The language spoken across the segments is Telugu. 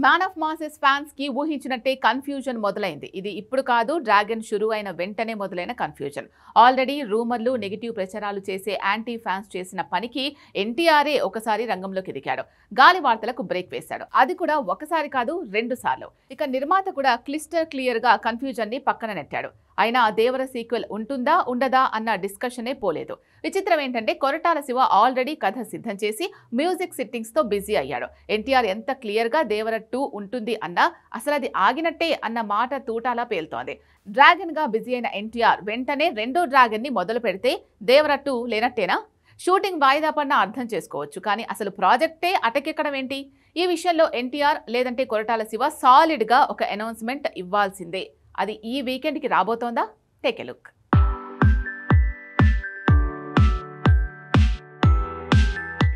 మ్యాన్ ఆఫ్ మాసెస్ ఫ్యాన్స్ కి ఊహించినట్టే కన్ఫ్యూజన్ మొదలైంది. ఇది ఇప్పుడు కాదు, డ్రాగన్ షురూ అయిన వెంటనే మొదలైన కన్ఫ్యూజన్. ఆల్రెడీ రూమర్లు, నెగిటివ్ ప్రచారాలు చేసే యాంటీ ఫ్యాన్స్ చేసిన పనికి ఎన్టీఆర్ఏ ఒకసారి రంగంలోకి దిగాడు. గాలి వార్తలకు బ్రేక్ వేశాడు. అది కూడా ఒకసారి కాదు, 2 సార్లు. ఇక నిర్మాత కూడా క్లియర్ గా కన్ఫ్యూజన్ ని పక్కన నెట్టాడు. అయినా దేవర సీక్వెల్ ఉంటుందా ఉండదా అన్న డిస్కషనే పోలేదు. విచిత్రం ఏంటంటే కొరటాల శివ ఆల్రెడీ కథ సిద్ధం చేసి మ్యూజిక్ సిట్టింగ్స్ తో బిజీ అయ్యాడు. ఎన్టీఆర్ ఎంత క్లియర్ గా దేవర 2 ఉంటుంది అన్నా అసలు అది ఆగినట్టే అన్న మాట తూటాలా పేలుతోంది. డ్రాగన్ గా బిజీ అయిన ఎన్టీఆర్ వెంటనే 2వ డ్రాగన్ ని మొదలు పెడితే దేవర 2 లేనట్టేనా? షూటింగ్ వాయిదా పడినా అర్థం చేసుకోవచ్చు, కానీ అసలు ప్రాజెక్టే అటకెక్కడం ఏంటి? ఈ విషయంలో ఎన్టీఆర్ లేదంటే కొరటాల శివ సాలిడ్ గా ఒక అనౌన్స్మెంట్ ఇవ్వాల్సిందే. అది ఈ వీకెండ్కి రాబోతోందా? Take a look.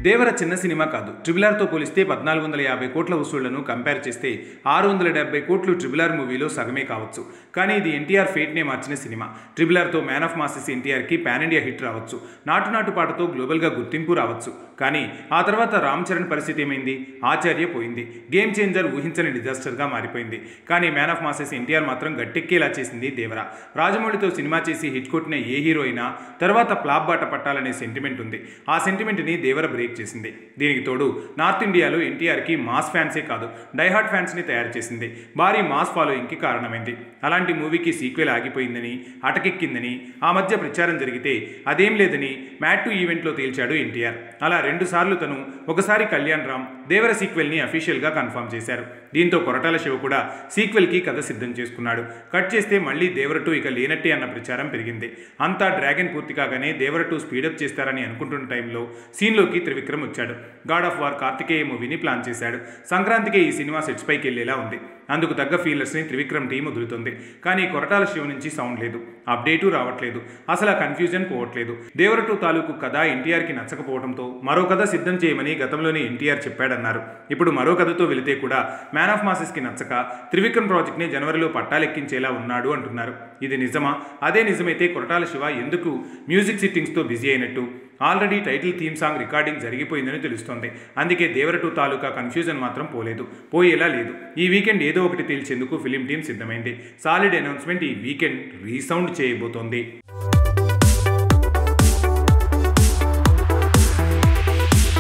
దేవర చిన్న సినిమా కాదు. ట్రిబుల్-ఆర్తో పోలిస్తే 1450 కోట్ల వసూళ్లను కంపేర్ చేస్తే 670 కోట్లు ట్రిబుల్-ఆర్ మూవీలో సగమే కావచ్చు. కానీ ఇది ఎన్టీఆర్ ఫేట్నే మార్చిన సినిమా. ట్రిబుల్-ఆర్తో మ్యాన్ ఆఫ్ మాసెస్ ఎన్టీఆర్కి పాన్ ఇండియా హిట్ రావచ్చు, నాటు పాటతో గ్లోబల్గా గుర్తింపు రావచ్చు. కానీ ఆ తర్వాత రామ్ చరణ్ పరిస్థితి ఏమైంది? ఆచార్య పోయింది. గేమ్ చేంజర్ ఊహించని డిజాస్టర్గా మారిపోయింది. కానీ మ్యాన్ ఆఫ్ మాసెస్ ఎన్టీఆర్ మాత్రం గట్టెక్కేలా చేసింది దేవర. రాజమౌళితో సినిమా చేసి హిట్ కొట్టిన ఏ హీరో అయినా తర్వాత ఫ్లాప్ బాట పట్టాలనే సెంటిమెంట్ ఉంది. ఆ సెంటిమెంట్ని దేవర బ్రేక్ చేసింది. దీనికి తోడు నార్త్ ఇండియాలో ఎన్టీఆర్కి మాస్ ఫ్యాన్సే కాదు, డైహార్డ్ ఫ్యాన్స్ని తయారు చేసింది. భారీ మాస్ ఫాలోయింగ్కి కారణమైంది. అలాంటి మూవీకి సీక్వెల్ ఆగిపోయిందని, అటకెక్కిందని ఆ మధ్య ప్రచారం జరిగితే అదేం లేదని మ్యాట్ 2 ఈవెంట్లో తేల్చాడు ఎన్టీఆర్. అలా 2 సార్లు తను, ఒకసారి కళ్యాణ్ రామ్ దేవర సీక్వెల్ని అఫీషియల్గా కన్ఫర్మ్ చేశారు. దీంతో కొరటాల శివ కూడా సీక్వెల్కి కథ సిద్ధం చేసుకున్నాడు. కట్ చేస్తే మళ్ళీ దేవర 2 ఇక లేనట్టే అన్న ప్రచారం పెరిగింది. అంతా డ్రాగన్ పూర్తి కాగానే దేవర 2 స్పీడప్ చేస్తారని అనుకుంటున్న టైంలో సీన్లోకి త్రివిక్రమ్ వచ్చాడు. గాడ్ ఆఫ్ వార్ కార్తికేయ మూవీని ప్లాన్ చేశాడు. సంక్రాంతికే ఈ సినిమా సెట్స్ పైకి వెళ్లేలా ఉంది. అందుకు తగ్గ ఫీలర్స్ని త్రివిక్రమ్ టీం వదులుతుంది. కానీ కొరటాల శివ నుంచి సౌండ్ లేదు, అప్డేటు రావట్లేదు, అసలు ఆ కన్ఫ్యూజన్ పోవట్లేదు. దేవర 2 తాలూకు కథ ఎన్టీఆర్కి నచ్చకపోవడంతో మరో కథ సిద్ధం చేయమని గతంలోనే ఎన్టీఆర్ చెప్పాడన్నారు. ఇప్పుడు మరో కథతో వెళితే కూడా మ్యాన్ ఆఫ్ మాసెస్కి నచ్చక త్రివిక్రమ్ ప్రాజెక్ట్ని జనవరిలో పట్టాలెక్కించేలా ఉన్నాడు అంటున్నారు. ఇది నిజమా? అదే నిజమైతే కొరటాల శివ ఎందుకు మ్యూజిక్ సిట్టింగ్స్తో బిజీ అయినట్టు? Already title theme song recording జరిగిపోయిందని తెలుస్తోంది. అందుకే దేవర 2 తాలూకా కన్ఫ్యూజన్ మాత్రం పోలేదు, పోయేలా లేదు. ఈ వీకెండ్ ఏదో ఒకటి తేల్చేందుకు ఫిలిం టీం సిద్ధమైంది. సాలిడ్ అనౌన్స్మెంట్ ఈ వీకెండ్ రీసౌండ్ చేయబోతోంది.